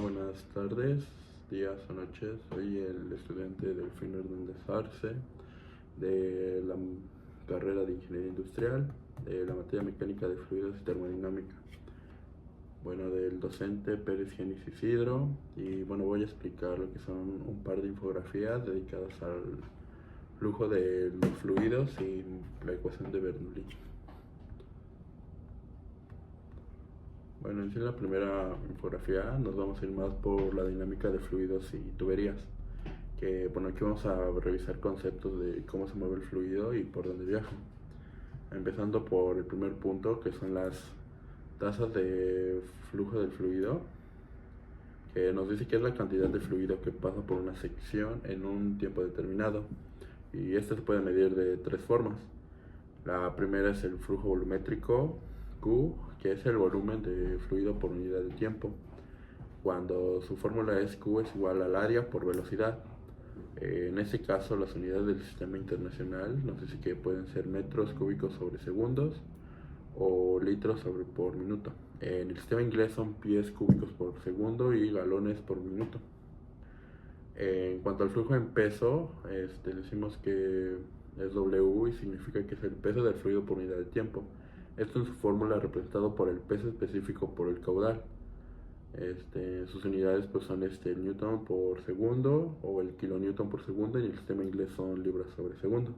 buenas tardes, días o noches. Soy el estudiante Delfín Hernández Arce de la carrera de Ingeniería Industrial, de la materia Mecánica de Fluidos y Termodinámica. Bueno, del docente Pérez Genis Isidro, y bueno, voy a explicar lo que son un par de infografías dedicadas al flujo de los fluidos y la ecuación de Bernoulli. Bueno, en sí, la primera infografía nos vamos a ir más por la dinámica de fluidos y tuberías, que bueno, aquí vamos a revisar conceptos de cómo se mueve el fluido y por dónde viaja. Empezando por el primer punto, que son las tasas de flujo del fluido, que nos dice que es la cantidad de fluido que pasa por una sección en un tiempo determinado, y esto se puede medir de tres formas. La primera es el flujo volumétrico, Q, que es el volumen de fluido por unidad de tiempo, cuando su fórmula es Q es igual al área por velocidad. En este caso, las unidades del sistema internacional nos dice que pueden ser metros cúbicos sobre segundos o litros por minuto. En el sistema inglés son pies cúbicos por segundo y galones por minuto. En cuanto al flujo en peso, decimos que es W y significa que es el peso del fluido por unidad de tiempo. Esto en su fórmula representado por el peso específico por el caudal. Sus unidades pues son el newton por segundo o el kilonewton por segundo, y en el sistema inglés son libras sobre segundo.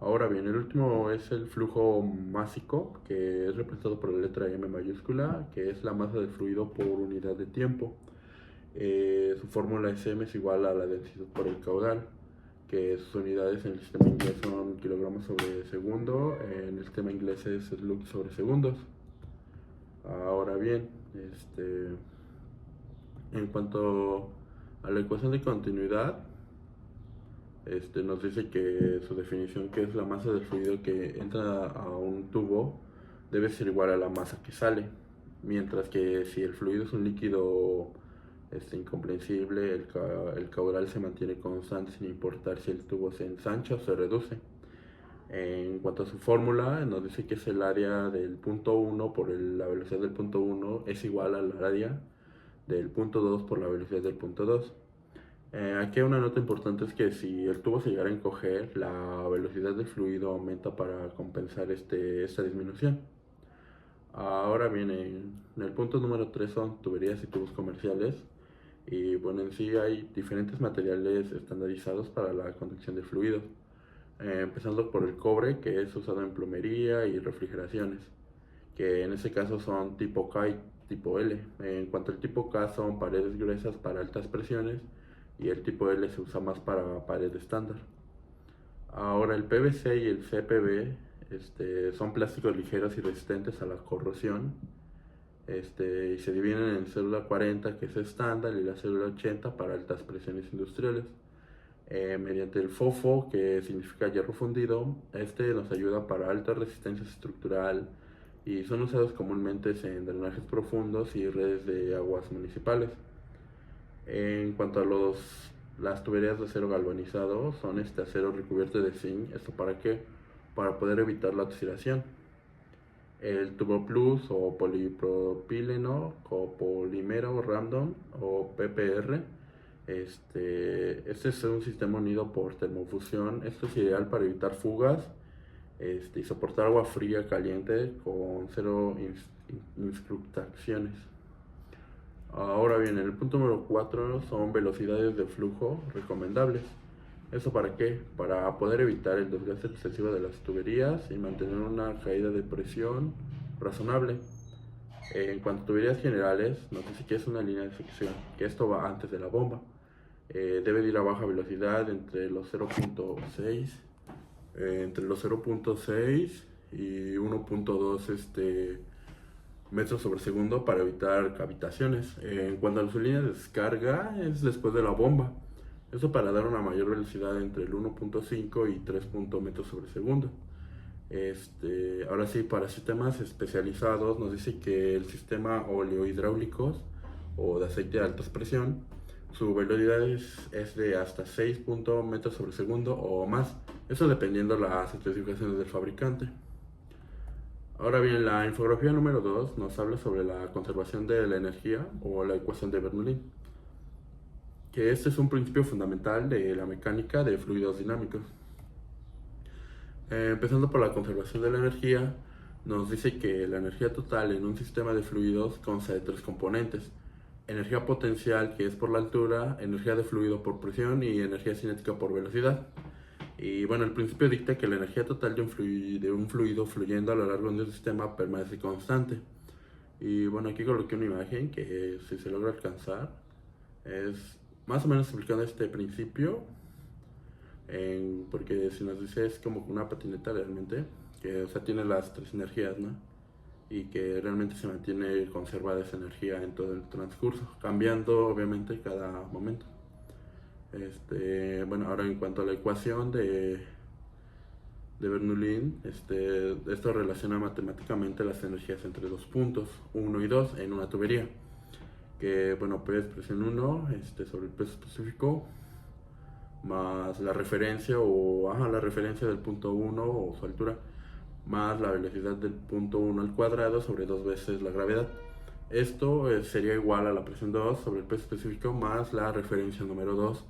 Ahora bien, el último es el flujo másico, que es representado por la letra M mayúscula, que es la masa del fluido por unidad de tiempo. Su fórmula es M es igual a la densidad por el caudal, que sus unidades en el sistema inglés son kilogramos sobre segundo, en el sistema inglés es lux sobre segundos. Ahora bien, en cuanto a la ecuación de continuidad, nos dice que su definición, que es la masa del fluido que entra a un tubo, debe ser igual a la masa que sale, mientras que si el fluido es un líquido incomprensible, el caudal se mantiene constante sin importar si el tubo se ensancha o se reduce. En cuanto a su fórmula, nos dice que es el área del punto 1 por la velocidad del punto 1 es igual al área del punto 2 por la velocidad del punto 2. Aquí una nota importante es que si el tubo se llegara a encoger, la velocidad del fluido aumenta para compensar esta disminución. Ahora bien, en el punto número 3 son tuberías y tubos comerciales. Y bueno, en sí hay diferentes materiales estandarizados para la conducción de fluidos, empezando por el cobre, que es usado en plomería y refrigeraciones, que en este caso son tipo K y tipo L. En cuanto al tipo K, son paredes gruesas para altas presiones, y el tipo L se usa más para pared estándar. Ahora, el PVC y el CPV son plásticos ligeros y resistentes a la corrosión, y se dividen en célula 40, que es estándar, y la célula 80 para altas presiones industriales. Mediante el FOFO, que significa hierro fundido, nos ayuda para alta resistencia estructural y son usados comúnmente en drenajes profundos y redes de aguas municipales. En cuanto a las tuberías de acero galvanizado, son acero recubierto de zinc. ¿Esto para qué? Para poder evitar la oxidación. El tubo plus o polipropileno copolímero random o PPR, este es un sistema unido por termofusión. Esto es ideal para evitar fugas y soportar agua fría caliente con cero incrustaciones. Ahora bien, en el punto número 4 son velocidades de flujo recomendables. ¿Eso para qué? Para poder evitar el desgaste excesivo de las tuberías y mantener una caída de presión razonable. En cuanto a tuberías generales, nos dice que es una línea de sección, que esto va antes de la bomba. Debe de ir a baja velocidad entre los 0.6 y 1.2 metros sobre segundo para evitar cavitaciones. En cuanto a su línea de descarga, es después de la bomba. Eso para dar una mayor velocidad entre el 1.5 y 3 metros sobre segundo. Ahora sí, para sistemas especializados, nos dice que el sistema oleohidráulicos o de aceite de alta presión, su velocidad es de hasta 6 metros sobre segundo o más. Eso dependiendo de las especificaciones del fabricante. Ahora bien, la infografía número 2 nos habla sobre la conservación de la energía o la ecuación de Bernoulli, que este es un principio fundamental de la mecánica de fluidos dinámicos. Empezando por la conservación de la energía, nos dice que la energía total en un sistema de fluidos consta de tres componentes: energía potencial, que es por la altura, energía de fluido por presión y energía cinética por velocidad. Y bueno, el principio dicta que la energía total de un fluido fluyendo a lo largo de un sistema permanece constante. Y bueno, aquí coloqué una imagen que, si se logra alcanzar, es más o menos explicando este principio, porque si nos dice, es como una patineta realmente, que o sea, tiene las tres energías, ¿no? Y que realmente se mantiene conservada esa energía en todo el transcurso, cambiando obviamente cada momento. Bueno, ahora en cuanto a la ecuación de Bernoulli, esto relaciona matemáticamente las energías entre dos puntos, 1 y 2, en una tubería. Que, bueno, pues presión 1 sobre el peso específico más la referencia la referencia del punto 1 o su altura, más la velocidad del punto 1 al cuadrado sobre 2 veces la gravedad. Esto sería igual a la presión 2 sobre el peso específico más la referencia número 2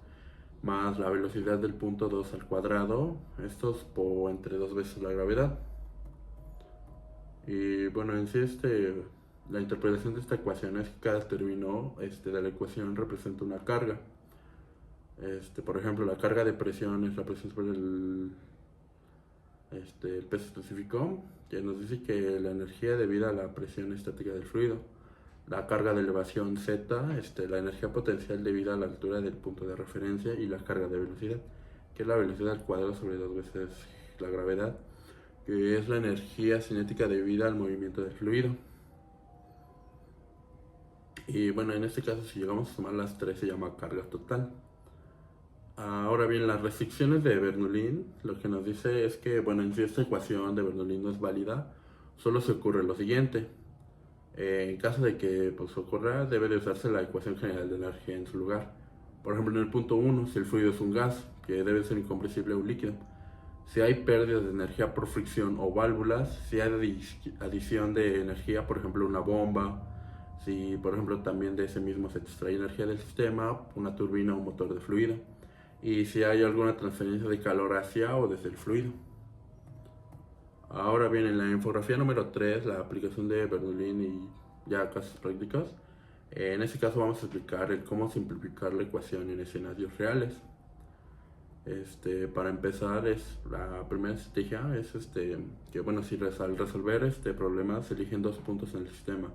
más la velocidad del punto 2 al cuadrado, estos por entre 2 veces la gravedad. Y bueno, en sí la interpretación de esta ecuación es que cada término de la ecuación representa una carga. Por ejemplo, la carga de presión es la presión sobre el peso específico, que nos dice que la energía debida a la presión estática del fluido. La carga de elevación Z, la energía potencial debida a la altura del punto de referencia, y la carga de velocidad, que es la velocidad al cuadrado sobre 2 veces la gravedad, que es la energía cinética debida al movimiento del fluido. Y bueno, en este caso, si llegamos a sumar las tres, se llama carga total. Ahora bien, las restricciones de Bernoulli, lo que nos dice es que, bueno, en sí esta ecuación de Bernoulli no es válida, solo se ocurre lo siguiente. En caso de que pues, ocurra, debe de usarse la ecuación general de energía en su lugar. Por ejemplo, en el punto 1, si el fluido es un gas, que debe ser incompresible o líquido. Si hay pérdidas de energía por fricción o válvulas, si hay adición de energía, por ejemplo, una bomba, si por ejemplo también de ese mismo se extrae energía del sistema, una turbina o un motor de fluido, y si hay alguna transferencia de calor hacia o desde el fluido. Ahora bien, en la infografía número 3, la aplicación de Bernoulli y ya casos prácticos. En este caso vamos a explicar cómo simplificar la ecuación en escenarios reales. Para empezar, la primera estrategia es que, bueno, si al resolver este problema se eligen dos puntos en el sistema: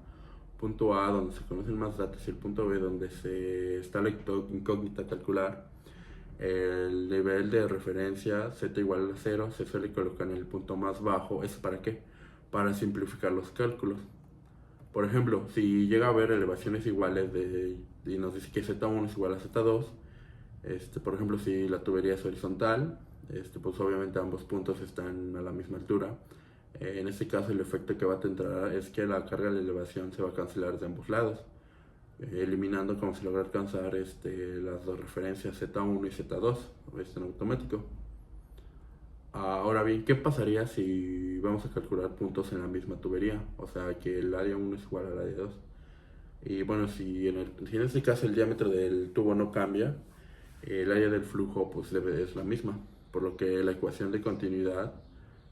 punto A, donde se conocen más datos, y el punto B, donde está la incógnita a calcular. El nivel de referencia z igual a 0 se suele colocar en el punto más bajo. ¿Eso para qué? Para simplificar los cálculos. Por ejemplo, si llega a haber elevaciones iguales y nos dice que z1 es igual a z2, por ejemplo, si la tubería es horizontal, pues obviamente ambos puntos están a la misma altura. En este caso, el efecto que va a tener es que la carga de elevación se va a cancelar de ambos lados, eliminando como se logra alcanzar las dos referencias Z1 y Z2 en automático. Ahora bien, ¿qué pasaría si vamos a calcular puntos en la misma tubería? O sea, que el área 1 es igual al área 2. Y bueno, si en este caso el diámetro del tubo no cambia, el área del flujo pues es la misma, por lo que la ecuación de continuidad,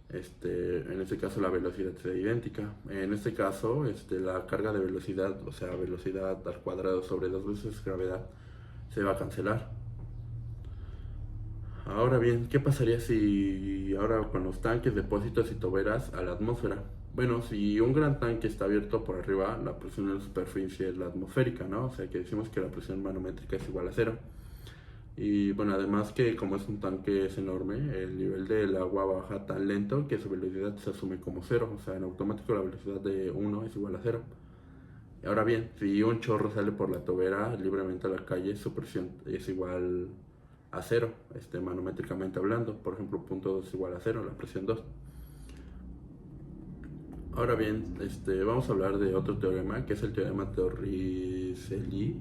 en este caso la velocidad será idéntica. En este caso, la carga de velocidad, o sea, velocidad al cuadrado sobre 2 veces gravedad, se va a cancelar. Ahora bien, ¿qué pasaría si ahora con los tanques, depósitos y toberas a la atmósfera? Bueno, si un gran tanque está abierto por arriba, la presión en la superficie es la atmosférica, ¿no? O sea que decimos que la presión manométrica es igual a 0. Y bueno, además que como es un tanque es enorme, el nivel del agua baja tan lento que su velocidad se asume como 0. O sea, en automático la velocidad de 1 es igual a 0. Ahora bien, si un chorro sale por la tobera libremente a la calle, su presión es igual a 0, manométricamente hablando. Por ejemplo, punto 2 es igual a 0, la presión 2. Ahora bien, vamos a hablar de otro teorema, que es el teorema Torricelli,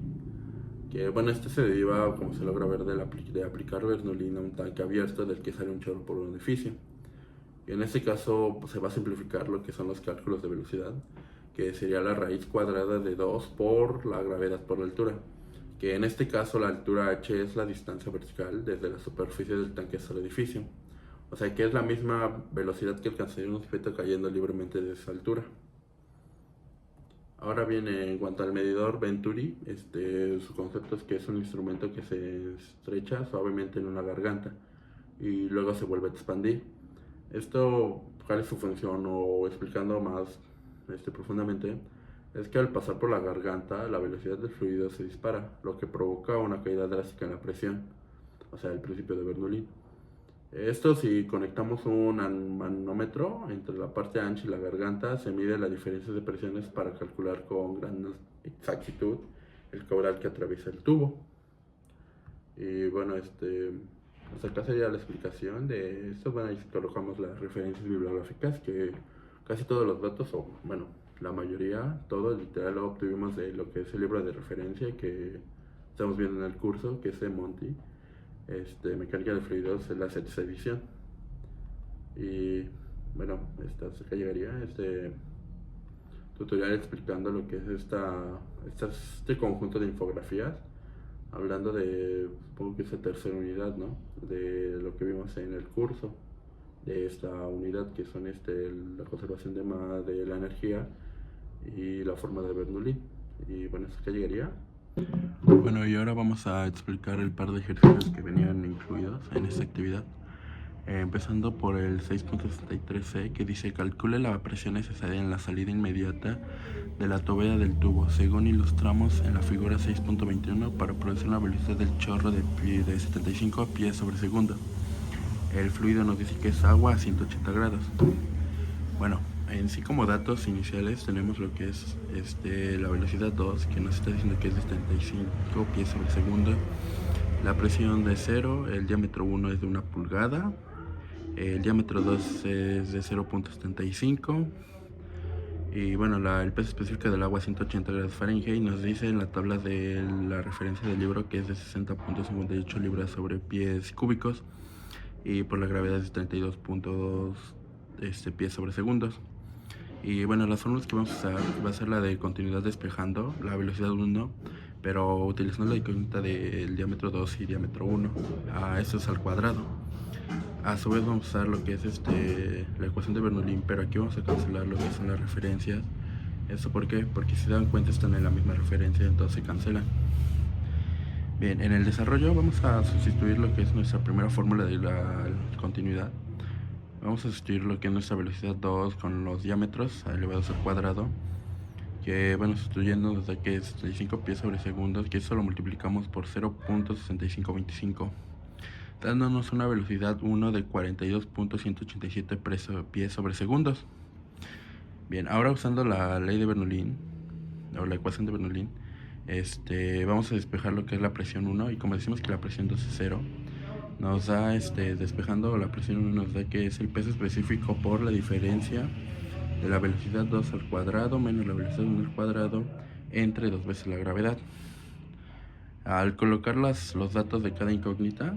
que bueno, se deriva, como se logra ver, de aplicar Bernoulli a un tanque abierto del que sale un chorro por un orificio. Y en este caso pues, se va a simplificar lo que son los cálculos de velocidad, que sería la raíz cuadrada de 2 por la gravedad por la altura, que en este caso la altura h es la distancia vertical desde la superficie del tanque hasta el edificio. O sea que es la misma velocidad que alcanzaría un objeto cayendo libremente de esa altura. Ahora bien, en cuanto al medidor Venturi, su concepto es que es un instrumento que se estrecha suavemente en una garganta y luego se vuelve a expandir. Esto, ¿cuál es su función? O explicando más profundamente, es que al pasar por la garganta la velocidad del fluido se dispara, lo que provoca una caída drástica en la presión, o sea, el principio de Bernoulli. Esto, si conectamos un manómetro entre la parte ancha y la garganta, se mide la diferencia de presiones para calcular con gran exactitud el caudal que atraviesa el tubo. Y bueno, hasta acá sería la explicación de esto. Bueno, ahí colocamos las referencias bibliográficas, que casi todos los datos, o bueno, la mayoría, todo literal lo obtuvimos de lo que es el libro de referencia que estamos viendo en el curso, que es de Monti. Mecánica de fluidos es la sexta edición. Y bueno, hasta acá llegaría este tutorial explicando lo que es este conjunto de infografías, hablando de, supongo que es la tercera unidad, ¿no? De lo que vimos en el curso, de esta unidad que son la conservación de la energía y la forma de Bernoulli. Y bueno, hasta acá llegaría. Bueno, y ahora vamos a explicar el par de ejercicios que venían incluidos en esta actividad. Empezando por el 6.63c, que dice: calcule la presión necesaria en la salida inmediata de la tobera del tubo, según ilustramos en la figura 6.21, para producir una velocidad del chorro de 75 pies sobre segundo. El fluido nos dice que es agua a 180 grados. Bueno, en sí, como datos iniciales tenemos lo que es la velocidad 2, que nos está diciendo que es de 75 pies sobre segundo. La presión de 0, el diámetro 1 es de 1 pulgada, el diámetro 2 es de 0.75, y bueno, el peso específico del agua a 180 grados Fahrenheit nos dice en la tabla de la referencia del libro que es de 60.58 libras sobre pies cúbicos, y por la gravedad es de 32.2 pies sobre segundos. Y bueno, las fórmulas que vamos a usar va a ser la de continuidad despejando, la velocidad 1, pero utilizando la incógnita del diámetro 2 y diámetro 1, esto es al cuadrado. A su vez vamos a usar lo que es la ecuación de Bernoulli, pero aquí vamos a cancelar lo que son las referencias. ¿Esto por qué? Porque si se dan cuenta están en la misma referencia, entonces se cancelan. Bien, en el desarrollo vamos a sustituir lo que es nuestra primera fórmula de la continuidad. Vamos a sustituir lo que es nuestra velocidad 2 con los diámetros elevados al cuadrado, que bueno, sustituyendo nos da que es 35 pies sobre segundos, que eso lo multiplicamos por 0.6525, dándonos una velocidad 1 de 42.187 pies sobre segundos. Bien, ahora usando la ley de Bernoulli, o la ecuación de Bernoulli, vamos a despejar lo que es la presión 1, y como decimos que la presión 2 es 0, nos da, despejando la presión 1 nos da que es el peso específico por la diferencia de la velocidad 2 al cuadrado menos la velocidad 1 al cuadrado entre 2 veces la gravedad. Al colocar los datos de cada incógnita,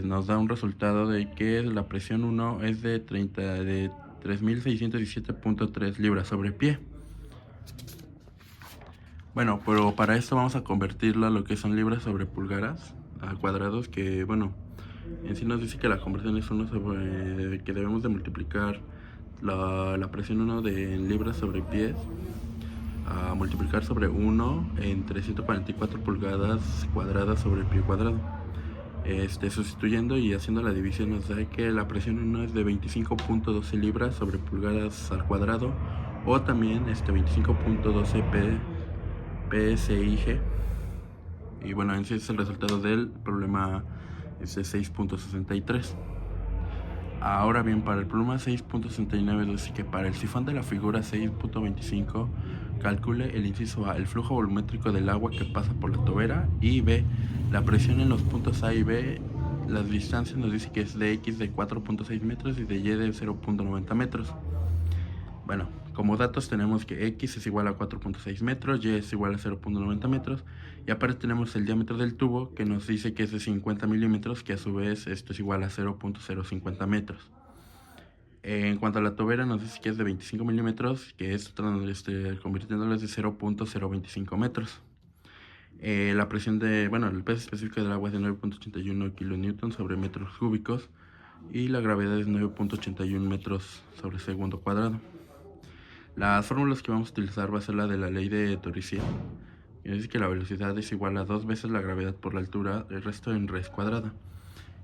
nos da un resultado de que la presión 1 es de 3.617.3 libras sobre pie. Bueno, pero para esto vamos a convertirlo a lo que son libras sobre pulgadas a cuadrados, que bueno, en sí nos dice que la conversión es 1 sobre, que debemos de multiplicar la presión 1 en libras sobre pies a multiplicar sobre 1 en 344 pulgadas cuadradas sobre pie cuadrado. Sustituyendo y haciendo la división nos da que la presión 1 es de 25.12 libras sobre pulgadas al cuadrado, o también 25.12 PSIG. Y bueno, en sí es el resultado del problema 6.63. Ahora bien, para el problema 6.69 dice que para el sifón de la figura 6.25 calcule el inciso A, el flujo volumétrico del agua que pasa por la tobera, y B, la presión en los puntos A y B. Las distancias nos dice que es de X de 4.6 metros y de Y de 0.90 metros. Bueno, como datos tenemos que X es igual a 4.6 metros, Y es igual a 0.90 metros, y aparte tenemos el diámetro del tubo que nos dice que es de 50 milímetros, que a su vez esto es igual a 0.050 metros. En cuanto a la tobera nos dice que es de 25 milímetros, que es convirtiéndolos de 0.025 metros. La presión el peso específico del agua es de 9.81 kilonewtons sobre metros cúbicos y la gravedad es 9.81 metros sobre segundo cuadrado. Las fórmulas que vamos a utilizar va a ser la de la ley de Torricelli, que dice que la velocidad es igual a 2 veces la gravedad por la altura, el resto en raíz cuadrada.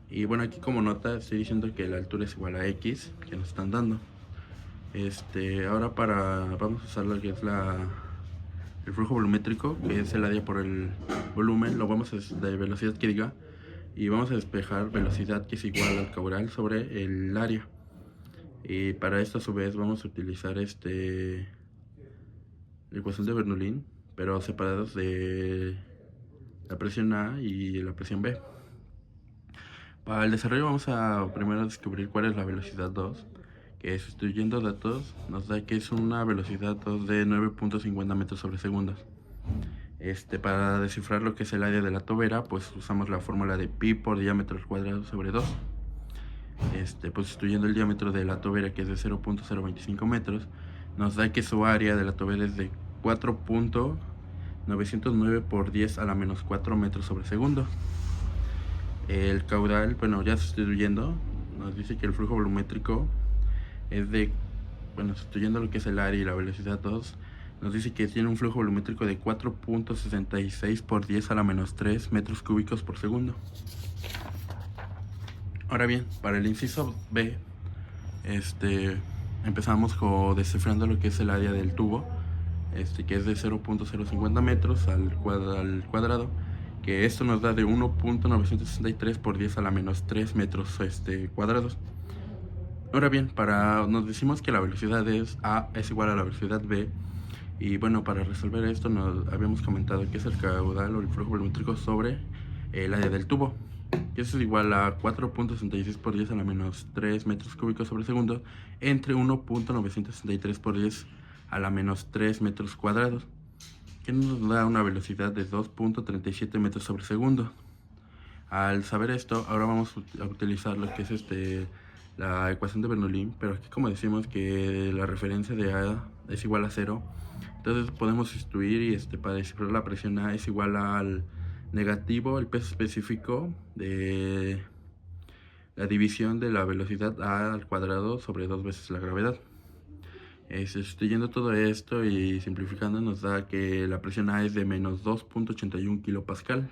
Y bueno, aquí como nota estoy diciendo que la altura es igual a X, que nos están dando. Ahora vamos a usar lo que es el flujo volumétrico, que es el área por el volumen, lo vamos a de velocidad que diga, y vamos a despejar velocidad que es igual al caudal sobre el área. Y para esto a su vez vamos a utilizar la ecuación de Bernoulli, pero separados de la presión A y la presión B. Para el desarrollo vamos a primero descubrir cuál es la velocidad 2, que sustituyendo datos nos da que es una velocidad 2 de 9.50 metros sobre segundos. Para descifrar lo que es el área de la tobera, pues usamos la fórmula de pi por diámetro al cuadrado sobre 2. Pues sustituyendo el diámetro de la tobera, que es de 0.025 metros, nos da que su área de la tobera es de 4.909 por 10 a la menos 4 metros sobre segundo. El caudal, ya sustituyendo, nos dice que el flujo volumétrico es de, sustituyendo lo que es el área y la velocidad 2, nos dice que tiene un flujo volumétrico de 4.66 por 10 a la menos 3 metros cúbicos por segundo. Ahora bien, para el inciso B, empezamos descifrando lo que es el área del tubo, que es de 0.050 metros al cuadrado, que esto nos da de 1.963 por 10 a la menos 3 metros cuadrados. Ahora bien, nos decimos que la velocidad A es igual a la velocidad B, y bueno, para resolver esto nos habíamos comentado que es el caudal o el flujo volumétrico sobre el área del tubo, que eso es igual a 4.66 por 10 a la menos 3 metros cúbicos sobre segundo entre 1.963 por 10 a la menos 3 metros cuadrados, que nos da una velocidad de 2.37 metros sobre segundo. Al saber esto, ahora vamos a utilizar lo que es la ecuación de Bernoulli, pero aquí como decimos que la referencia de A es igual a 0, entonces podemos sustituir y para descifrar la presión A es igual al negativo el peso específico de la división de la velocidad A al cuadrado sobre 2 veces la gravedad. Sustituyendo todo esto y simplificando nos da que la presión A es de menos 2.81 kilopascal.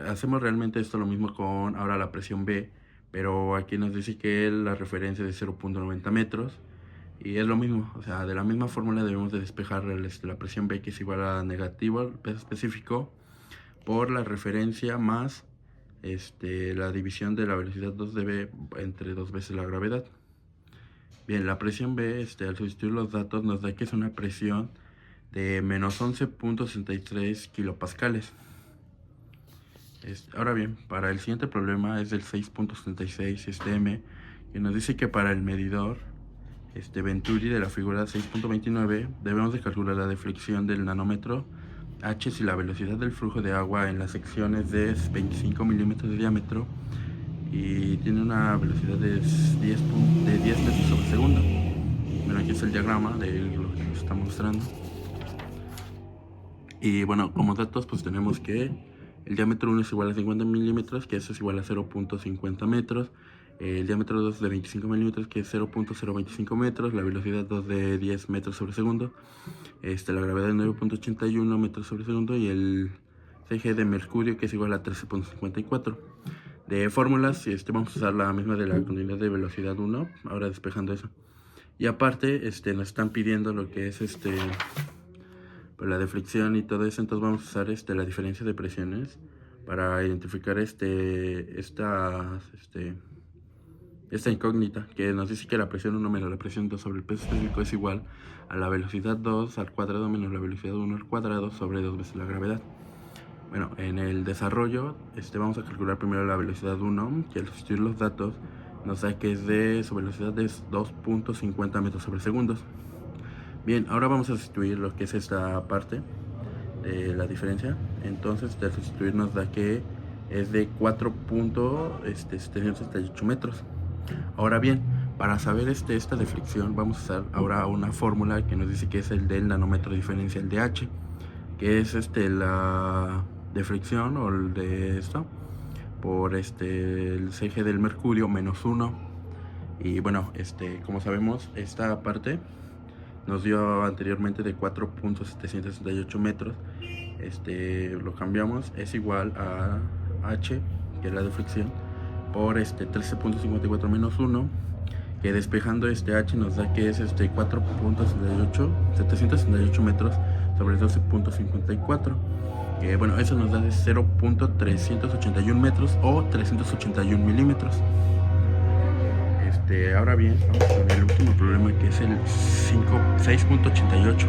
Hacemos realmente esto lo mismo con ahora la presión B, pero aquí nos dice que la referencia es de 0.90 metros y es lo mismo, o sea, de la misma fórmula debemos de despejar la presión B, que es igual a negativo el peso específico por la referencia más la división de la velocidad 2 de B entre 2 veces la gravedad. Bien, la presión B, al sustituir los datos nos da que es una presión de menos 11.63 kilopascales. Ahora bien, para el siguiente problema es del 6.76 M, que nos dice que para el medidor Venturi de la figura 6.29 debemos de calcular la deflexión del nanómetro H si la velocidad del flujo de agua en las secciones de 25 milímetros de diámetro y tiene una velocidad de 10 metros sobre segundo. Bueno, aquí es el diagrama de lo que nos está mostrando. Y bueno, como datos pues tenemos que el diámetro 1 es igual a 50 milímetros, que eso es igual a 0.50 metros. El diámetro 2 de 25 milímetros, que es 0.025 metros. La velocidad 2 de 10 metros sobre segundo. La gravedad de 9.81 metros sobre segundo. Y el CG de mercurio, que es igual a 13.54. De fórmulas, vamos a usar la misma de la continuidad de velocidad 1, ahora despejando eso. Y aparte, nos están pidiendo lo que es pues la deflexión y todo eso, entonces vamos a usar la diferencia de presiones para identificar esta incógnita, que nos dice que la presión 1 menos la presión 2 sobre el peso específico es igual a la velocidad 2 al cuadrado menos la velocidad 1 al cuadrado sobre 2 veces la gravedad. Bueno, en el desarrollo vamos a calcular primero la velocidad 1, que al sustituir los datos nos da que es de su velocidad de 2.50 metros sobre segundos. Bien, ahora vamos a sustituir lo que es esta parte, la diferencia. Entonces, de sustituir nos da que es de 4.778 metros. Ahora bien, para saber esta de fricción, vamos a usar ahora una fórmula que nos dice que es el del nanómetro diferencial de H, que es la de fricción o el de esto por el CG del mercurio menos 1. Y bueno, como sabemos, esta parte nos dio anteriormente de 4.768 metros. Lo cambiamos, es igual a H, que es la de fricción, por 13.54 menos 1, que despejando H nos da que es 4.768 metros sobre 12.54, que bueno, eso nos da de 0.381 metros o 381 milímetros. Ahora bien, vamos con el último problema, que es el 6.88.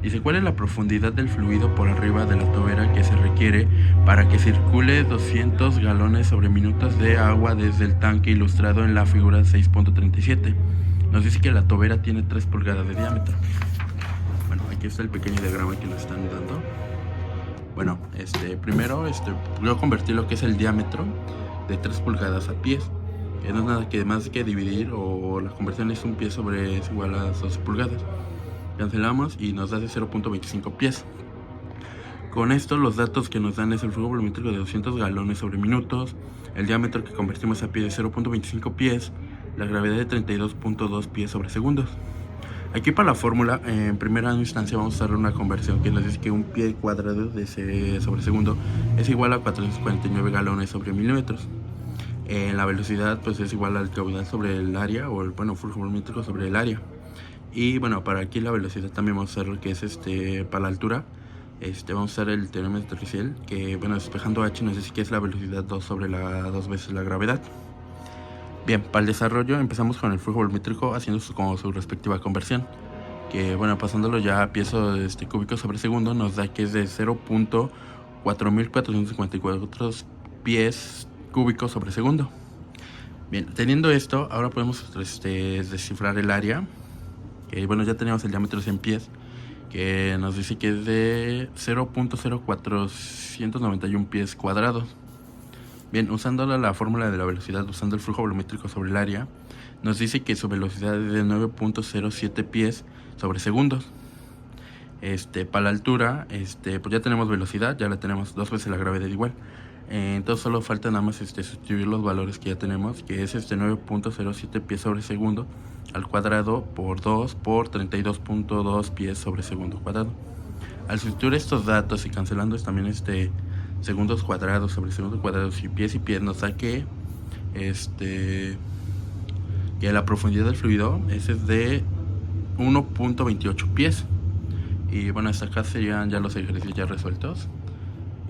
Dice, ¿cuál es la profundidad del fluido por arriba de la tobera que se requiere para que circule 200 galones sobre minutos de agua desde el tanque ilustrado en la figura 6.37? Nos dice que la tobera tiene 3 pulgadas de diámetro. Bueno, aquí está el pequeño diagrama que nos están dando. Bueno, primero voy a convertir lo que es el diámetro de 3 pulgadas a pies. Que no es nada que más que dividir, o la conversión es un pie sobre es igual a 12 pulgadas. Cancelamos y nos da de 0.25 pies. Con esto los datos que nos dan es el flujo volumétrico de 200 galones sobre minutos, el diámetro que convertimos a pie de 0.25 pies, la gravedad de 32.2 pies sobre segundos. Aquí para la fórmula, en primera instancia vamos a usar una conversión que nos dice que un pie cuadrado sobre segundo es igual a 449 galones sobre milímetros. La velocidad pues es igual al caudal sobre el área, o el flujo volumétrico sobre el área. Y bueno, para aquí la velocidad también vamos a usar lo que es para la altura. Vamos a usar el teorema de Torricelli, que bueno, despejando H nos dice que es la velocidad 2 sobre 2 veces la gravedad. Bien, para el desarrollo empezamos con el flujo volumétrico haciendo como su respectiva conversión, que bueno, pasándolo ya a pies cúbicos sobre segundo, nos da que es de 0.4454 pies cúbicos sobre segundo. Bien, teniendo esto, ahora podemos descifrar el área, que bueno, ya tenemos el diámetro en pies, que nos dice que es de 0.0491 pies cuadrados. Bien, usando la fórmula de la velocidad, usando el flujo volumétrico sobre el área, nos dice que su velocidad es de 9.07 pies sobre segundos. Para la altura, pues ya tenemos velocidad, ya la tenemos 2 veces la gravedad igual. Entonces solo falta nada más sustituir los valores que ya tenemos, que es 9.07 pies sobre segundo al cuadrado por 2 por 32.2 pies sobre segundo cuadrado. Al sustituir estos datos y cancelando también segundos cuadrados sobre segundos cuadrados y pies nos da que la profundidad del fluido es de 1.28 pies. Y bueno, hasta acá serían ya los ejercicios ya resueltos.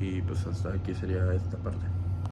Y pues hasta aquí sería esta parte.